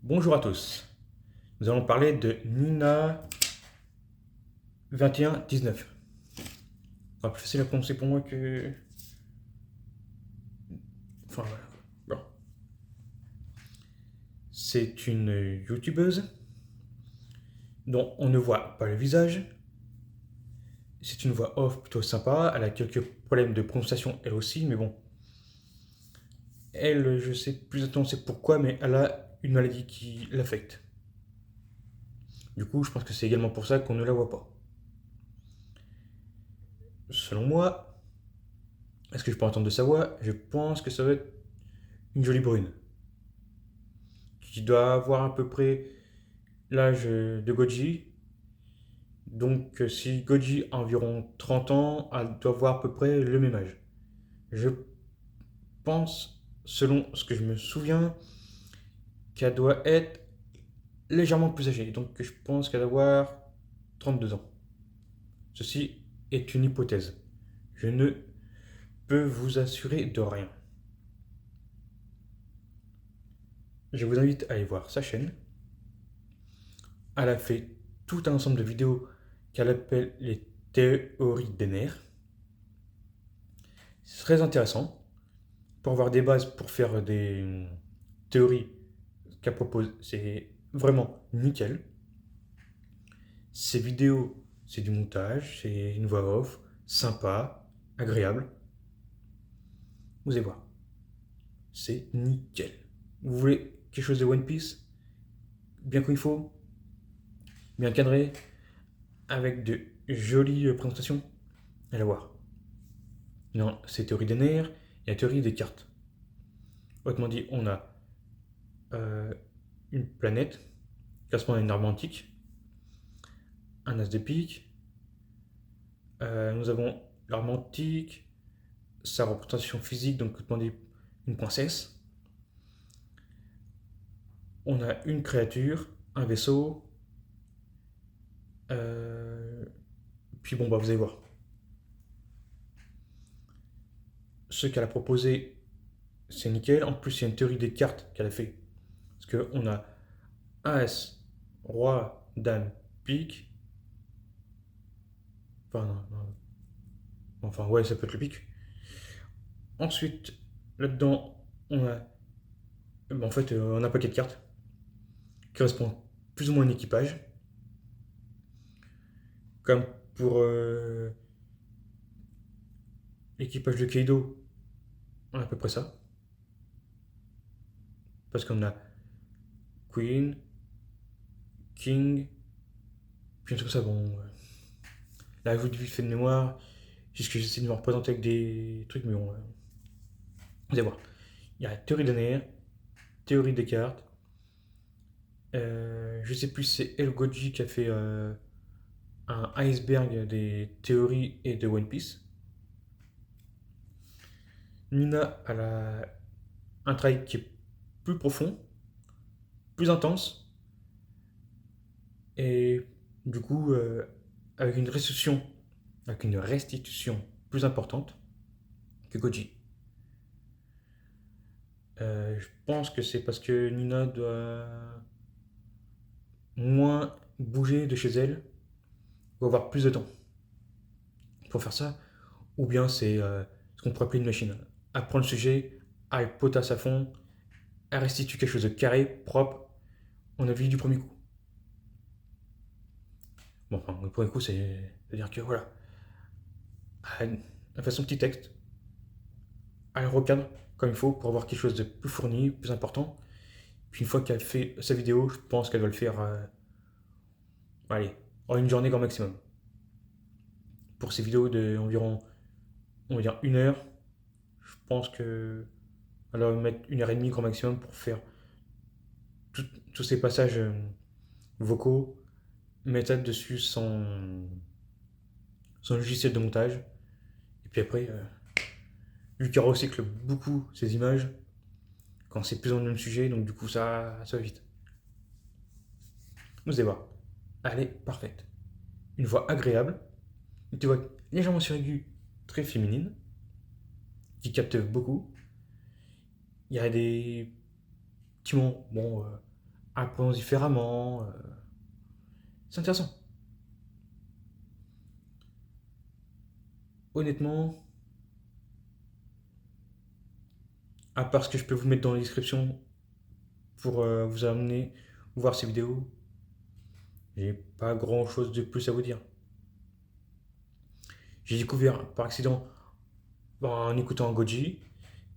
Bonjour à tous. Nous allons parler de Nina 2119. Plus facile à prononcer pour moi que. Enfin voilà. Bon. C'est une youtubeuse dont on ne voit pas le visage. C'est une voix off plutôt sympa. Elle a quelques problèmes de prononciation elle aussi, mais bon. Elle, je sais plus exactement c'est pourquoi, mais elle a une maladie qui l'affecte. Du coup, je pense que c'est également pour ça qu'on ne la voit pas. Selon moi, est-ce que je peux entendre de sa voix? Je pense que ça va être une jolie brune. Qui doit avoir à peu près l'âge de Goji. Donc si Goji a environ 30 ans, elle doit avoir à peu près le même âge. Je pense, selon ce que je me souviens, qu'elle doit être légèrement plus âgée. Donc je pense qu'elle doit avoir 32 ans. Ceci est une hypothèse. Je ne peux vous assurer de rien. Je vous invite à aller voir sa chaîne. Elle a fait tout un ensemble de vidéos qu'elle appelle les théories des nerfs. C'est très intéressant pour avoir des bases pour faire des théories qu'elle propose. C'est vraiment nickel. Ces vidéos, c'est du montage, c'est une voix off, sympa, agréable. Vous allez voir, c'est nickel. Vous voulez quelque chose de One Piece, bien comme il faut, bien cadré, avec de jolies présentations. Allez voir. Non, c'est théorie des nerfs et la théorie des cartes. Autrement dit, on a une planète qui correspond à une arme antique, un as de pique. Nous avons l'arme antique, sa représentation physique, donc autrement dit une princesse. On a une créature, un vaisseau. Puis bon, bah vous allez voir. Ce qu'elle a proposé, c'est nickel. En plus, il y a une théorie des cartes qu'elle a fait. Parce qu'on a As, Roi, Dame, Pique. Enfin, non, non. Enfin, ouais, ça peut être le pique. Ensuite, là-dedans, on a. En fait, on a un paquet de cartes qui correspond plus ou moins à un équipage. Comme pour l'équipage de Kaido, on a à peu près ça. Parce qu'on a Queen, King, puis un truc comme ça, bon. Là, je vous dis vite fait de mémoire, c'est ce que j'essaie de me représenter avec des trucs, mais bon. Vous allez voir. Il y a la théorie des nerfs, théorie des cartes. Je sais plus si c'est El Goji qui a fait un iceberg des théories et de One Piece. Nina a un travail qui est plus profond, plus intense, et du coup, avec une restitution plus importante que Goji. Je pense que c'est parce que Nina doit moins bouger de chez elle, ou avoir plus de temps pour faire ça, ou bien c'est ce qu'on pourrait appeler une machine. Elle prend le sujet, elle potasse à fond, elle restitue quelque chose de carré, propre, on a vu du premier coup. Bon, enfin, le premier coup, c'est-à-dire que voilà, elle fait son petit texte, elle recadre comme il faut pour avoir quelque chose de plus fourni, plus important. Puis une fois qu'elle fait sa vidéo, je pense qu'elle va le faire, allez, en une journée grand maximum. Pour ces vidéos d'environ, on va dire 1 heure, je pense que elle va mettre 1 heure et demie grand maximum pour faire tous ces passages vocaux, mettre dessus son logiciel de montage. Et puis après, Lucas recycle beaucoup ses images quand c'est plus dans le même sujet, donc du coup ça va vite. Vous allez voir, elle est parfaite. Une voix agréable, une voix légèrement suraiguë, très féminine, qui capte beaucoup. Il y a des petits moments, bon, appelons différemment. C'est intéressant. Honnêtement, à part ce que je peux vous mettre dans la description pour vous amener voir ces vidéos, j'ai pas grand chose de plus à vous dire. J'ai découvert par accident en écoutant Goji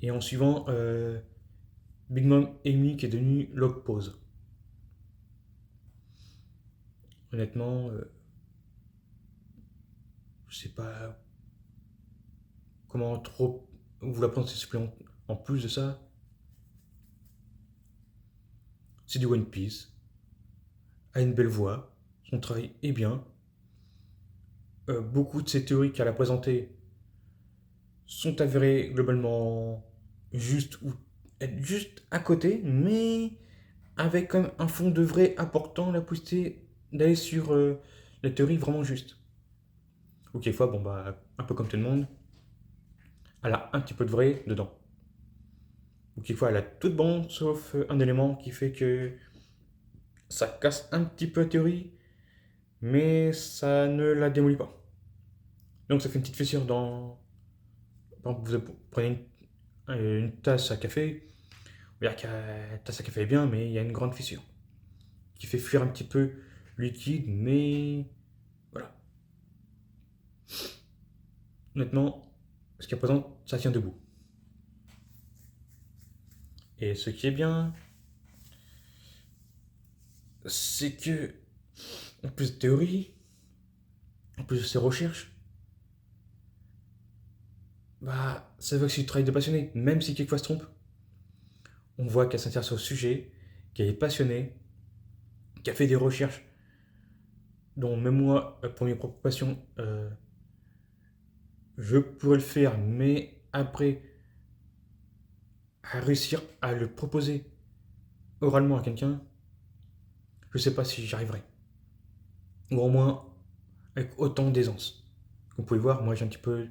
et en suivant Big Mom Amy qui est devenue Log Pose. Honnêtement, je sais pas comment trop vous la planter supplément. En plus de ça, c'est du One Piece, a une belle voix, son travail est bien. Beaucoup de ces théories qu'elle a présentées sont avérées globalement justes ou être juste à côté, mais avec comme un fond de vrai important la possibilité d'aller sur la théorie vraiment juste. Ou quelquefois, bon bah, un peu comme tout le monde, elle a un petit peu de vrai dedans. Ou quelquefois, elle a tout de bon, sauf un élément qui fait que ça casse un petit peu la théorie, mais ça ne la démolit pas. Donc ça fait une petite fissure dans... Par exemple, vous prenez une tasse à café, vous dire que la tasse à café est bien, mais il y a une grande fissure qui fait fuir un petit peu le liquide, mais voilà. Honnêtement, ce qu'elle présente, ça tient debout. Et ce qui est bien, c'est que, en plus de théorie, en plus de ses recherches, bah, ça veut que c'est du travail de passionné, même si quelquefois se trompe. On voit qu'elle s'intéresse au sujet, qu'elle est passionnée, qu'elle fait des recherches dont même moi, pour mes propres passions, je pourrais le faire, mais après, à réussir à le proposer oralement à quelqu'un, je sais pas si j'y arriverai. Ou au moins avec autant d'aisance. Vous pouvez voir, moi j'ai un petit peu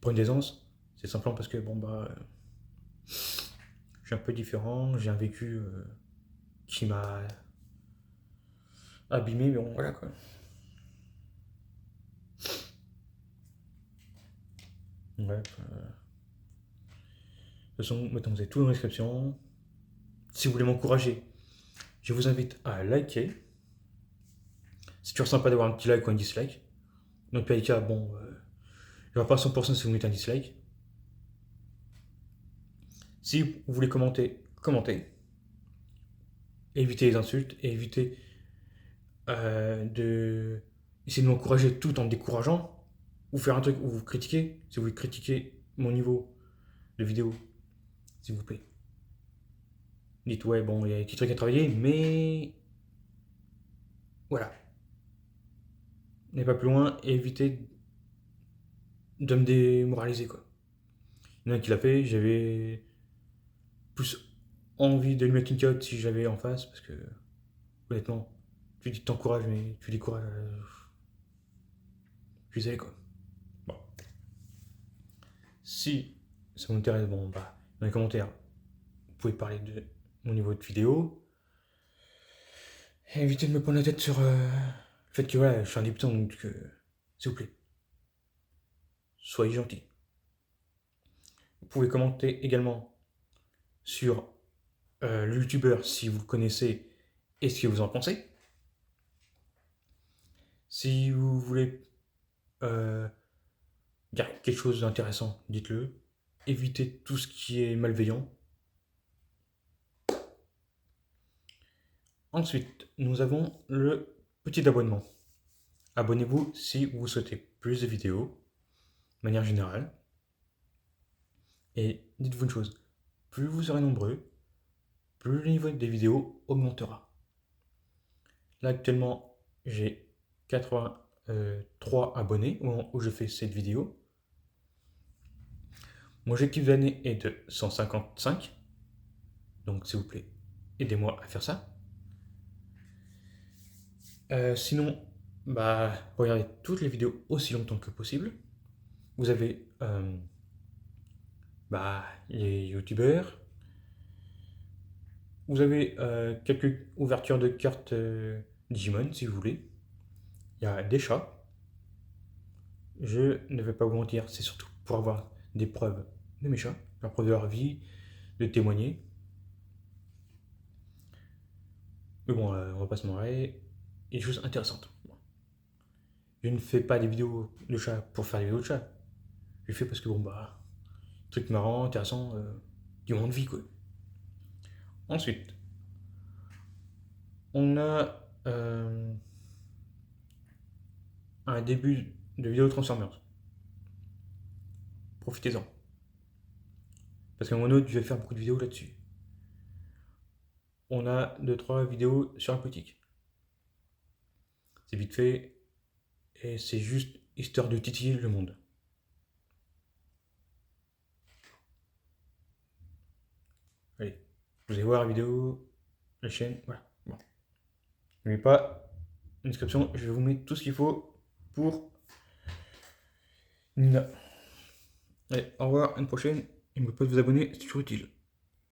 pour une d'aisance. C'est simplement parce que bon bah je suis un peu différent, j'ai un vécu qui m'a abîmé, mais bon voilà quoi. Bref, de toute façon, maintenant vous avez tout dans la description. Si vous voulez m'encourager, je vous invite à liker. C'est toujours sympa d'avoir un petit like ou un dislike. Donc PLK, bon, je ne vais pas 100% si vous mettez un dislike. Si vous voulez commenter, commentez. Évitez les insultes et évitez de essayer de m'encourager tout en me décourageant. Ou faire un truc où vous critiquez. Si vous voulez critiquer mon niveau de vidéo, s'il vous plaît. Dites ouais, bon, il y a des petits trucs à travailler, mais voilà. N'allez pas plus loin et évitez de me démoraliser quoi. Il y en a qui l'a fait, j'avais plus envie de lui mettre une carotte si j'avais en face, parce que honnêtement, tu dis que t'encourages, mais tu décourages. Je sais quoi. Bon. Si ça vous intéresse, bon bah, dans les commentaires, vous pouvez parler de mon niveau de vidéo. Et évitez de me prendre la tête sur le fait que voilà, je suis un débutant, donc s'il vous plaît, soyez gentil. Vous pouvez commenter également sur le youtubeur si vous le connaissez et ce que vous en pensez. Si vous voulez dire quelque chose d'intéressant, dites-le. Évitez tout ce qui est malveillant. Ensuite, nous avons le petit abonnement. Abonnez-vous si vous souhaitez plus de vidéos, de manière générale. Et dites-vous une chose, plus vous serez nombreux, plus le niveau des vidéos augmentera. Là actuellement, j'ai 83 abonnés au moment où je fais cette vidéo. Mon objectif d'année est de 155. Donc s'il vous plaît, aidez-moi à faire ça. Sinon, bah, regardez toutes les vidéos aussi longtemps que possible. Vous avez bah, les youtubeurs Vous avez quelques ouvertures de cartes Digimon si vous voulez. Il y a des chats. Je ne vais pas vous mentir, c'est surtout pour avoir des preuves de mes chats, leur preuve de leur vie, de témoigner. Mais bon, on va pas se marrer. Et des choses intéressantes. Bon. Je ne fais pas des vidéos de chats pour faire des vidéos de chats. Je fais parce que bon bah, truc marrant, intéressant, du monde de vie quoi. Ensuite, on a un début de vidéo Transformers. Profitez-en. Parce qu'à un moment donné, je vais faire beaucoup de vidéos là-dessus. On a 2-3 vidéos sur la politique. C'est vite fait et c'est juste histoire de titiller le monde. Allez, vous allez voir la vidéo, la chaîne, voilà. Bon. N'oubliez pas, en description, je vais vous mettre tout ce qu'il faut pour Nina. Allez, au revoir, à une prochaine. Et n'oubliez pas de vous abonner, c'est toujours utile.